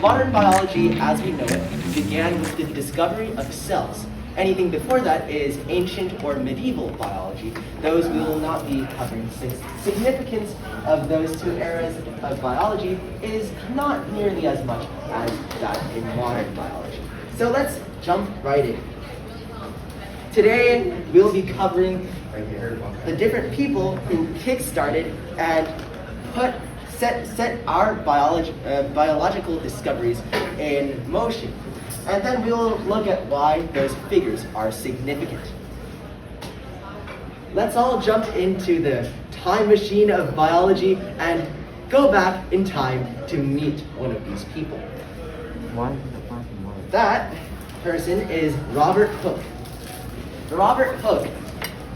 Modern biology, as we know it, began with the discovery of cells. Anything before that is ancient or medieval biology. Those we will not be covering, since significance of those two eras of biology is not nearly as much as that in modern biology. So let's jump right in. Today, we'll be covering the different people who kick-started and set our biological discoveries in motion. And then we'll look at why those figures are significant. Let's all jump into the time machine of biology and go back in time to meet one of these people. That person is Robert Hooke. Robert Hooke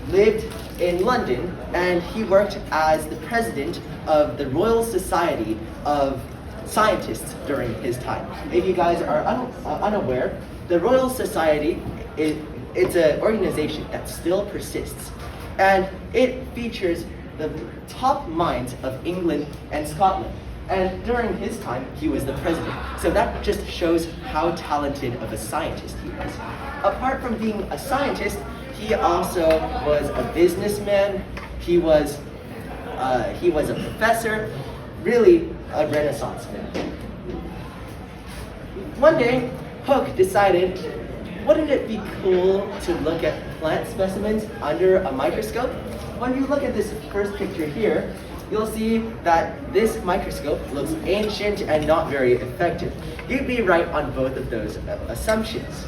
lived in London, and he worked as the president of the Royal Society of Scientists during his time. If you guys are unaware, the Royal Society it's an organization that still persists, and it features the top minds of England and Scotland. And during his time, he was the president. So that just shows how talented of a scientist he was. Apart from being a scientist, he also was a businessman. He was a professor, really a Renaissance man. One day, Hooke decided, wouldn't it be cool to look at plant specimens under a microscope? When you look at this first picture here, you'll see that this microscope looks ancient and not very effective. You'd be right on both of those assumptions.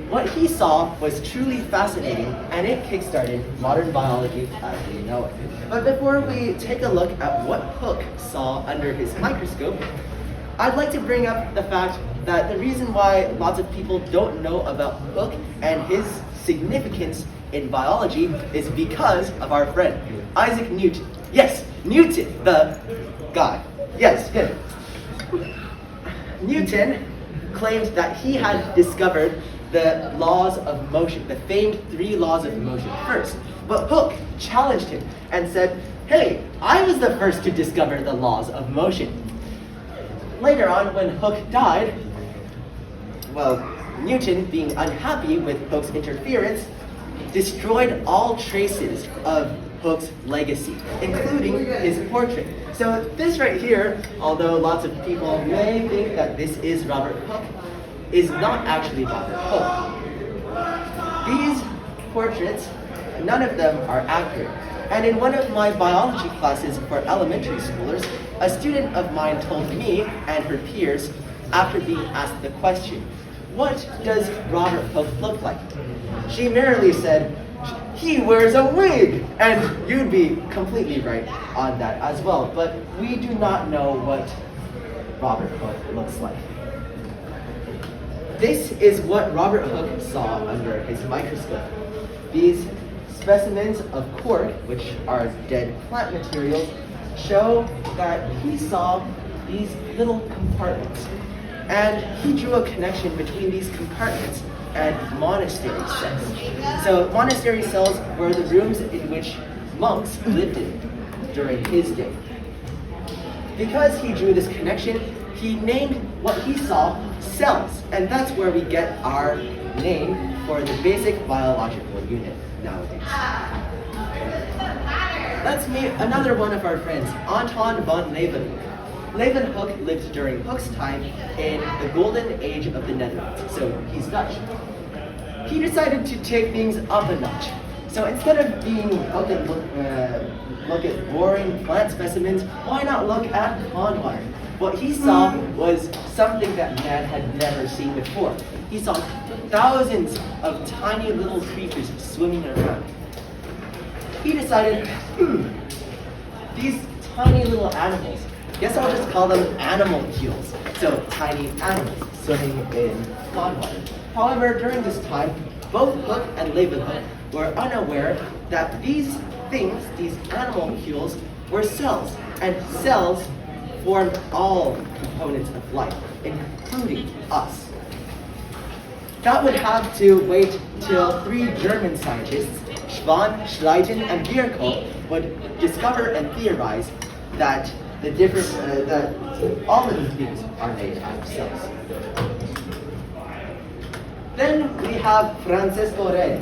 What he saw was truly fascinating, and it kickstarted modern biology as we know it. But before we take a look at what Hooke saw under his microscope, I'd like to bring up the fact that the reason why lots of people don't know about Hooke and his significance in biology is because of our friend, Isaac Newton. Yes, Newton, the guy. Yes, him. Newton claimed that he had discovered the laws of motion, the famed 3 laws of motion first. But Hooke challenged him and said, hey, I was the first to discover the laws of motion. Later on, when Hooke died, well, Newton, being unhappy with Hooke's interference, destroyed all traces of Hooke's legacy, including his portrait. So this right here, although lots of people may think that this is Robert Hooke, is not actually Robert Hooke. These portraits, none of them are accurate. And in one of my biology classes for elementary schoolers, a student of mine told me and her peers, after being asked the question, what does Robert Hooke look like? She merely said, he wears a wig! And you'd be completely right on that as well, but we do not know what Robert Hooke looks like. This is what Robert Hooke saw under his microscope. These specimens of cork, which are dead plant materials, show that he saw these little compartments. And he drew a connection between these compartments and monastery cells. So monastery cells were the rooms in which monks lived in during his day. Because he drew this connection, he named what he saw cells, and that's where we get our name for the basic biological unit nowadays. Let's meet another one of our friends, Anton von Leeuwenhoek. Leeuwenhoek lived during Hooke's time in the golden age of the Netherlands, so he's Dutch. He decided to take things up a notch. So instead of being look at boring plant specimens, why not look at pond water? What he saw was something that man had never seen before. He saw thousands of tiny little creatures swimming around. He decided, these tiny little animals, guess I'll just call them animalcules. So tiny animals swimming in pond water. However, during this time, both Hooke and Leeuwenhoek were unaware that these things, these animalcules, were cells, and cells formed all components of life, including us. That would have to wait till 3 German scientists, Schwann, Schleiden, and Bierko would discover and theorize that that all living things are made out of cells. Then we have Francesco Redi.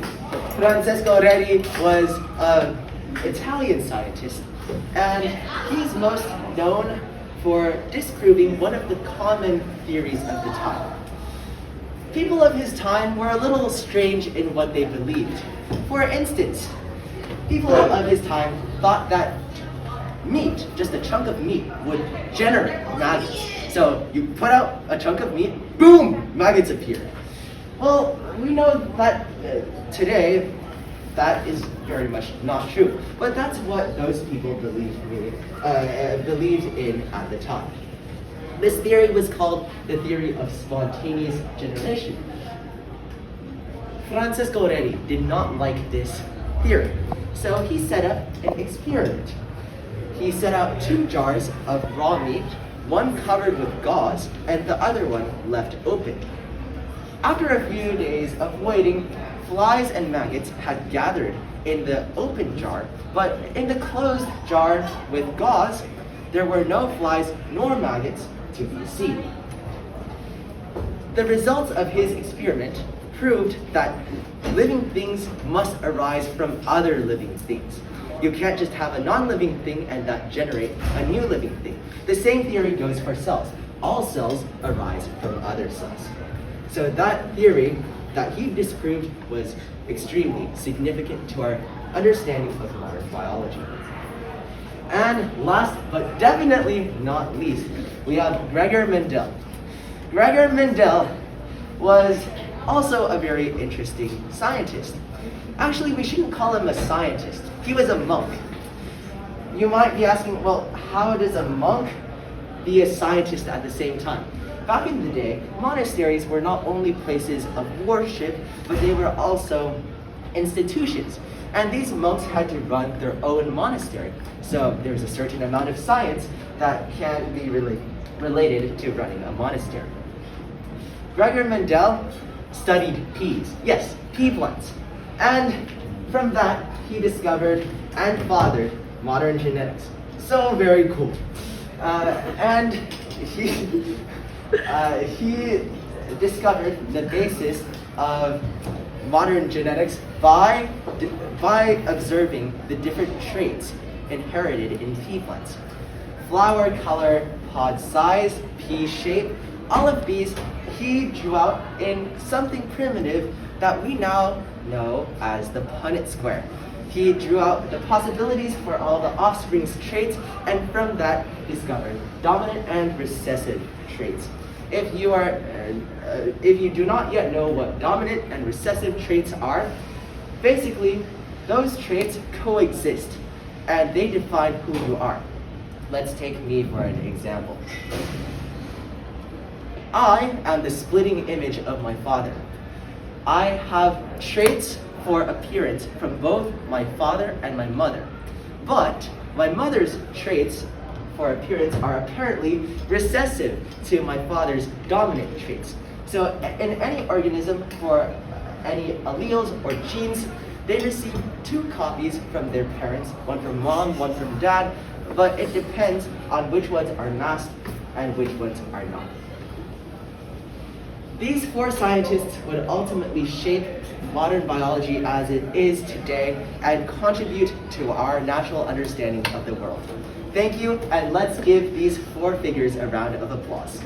Francesco Redi was an Italian scientist, and he's most known for disproving one of the common theories of the time. People of his time were a little strange in what they believed. For instance, people of his time thought that meat, just a chunk of meat, would generate maggots. So you put out a chunk of meat, boom, maggots appear. Well, we know that today that is very much not true, but that's what those people believed in at the time. This theory was called the theory of spontaneous generation. Francesco Redi did not like this theory, so he set up an experiment. He set out 2 jars of raw meat, one covered with gauze and the other one left open. After a few days of waiting, flies and maggots had gathered in the open jar, but in the closed jar with gauze, there were no flies nor maggots to be seen. The results of his experiment proved that living things must arise from other living things. You can't just have a non-living thing and not generate a new living thing. The same theory goes for cells. All cells arise from other cells. So that theory that he disproved was extremely significant to our understanding of modern biology. And last but definitely not least, we have Gregor Mendel. Gregor Mendel was also a very interesting scientist. Actually, we shouldn't call him a scientist. He was a monk. You might be asking, well, how does a monk be a scientist at the same time? Back in the day, monasteries were not only places of worship, but they were also institutions. And these monks had to run their own monastery. So there's a certain amount of science that can be related to running a monastery. Gregor Mendel studied peas. Yes, pea plants. And from that, he discovered and fathered modern genetics. So very cool. And he discovered the basis of modern genetics by observing the different traits inherited in pea plants. Flower color, pod size, pea shape, all of these he drew out in something primitive that we now know as the Punnett square. He drew out the possibilities for all the offspring's traits, and from that discovered dominant and recessive traits. If you do not yet know what dominant and recessive traits are, basically those traits coexist and they define who you are. Let's take me for an example. I am the splitting image of my father. I have traits for appearance from both my father and my mother, but my mother's traits for appearance are apparently recessive to my father's dominant traits. So in any organism, for any alleles or genes, they receive 2 copies from their parents, one from mom, one from dad, but it depends on which ones are masked and which ones are not. These 4 scientists would ultimately shape modern biology as it is today and contribute to our natural understanding of the world. Thank you, and let's give these 4 figures a round of applause.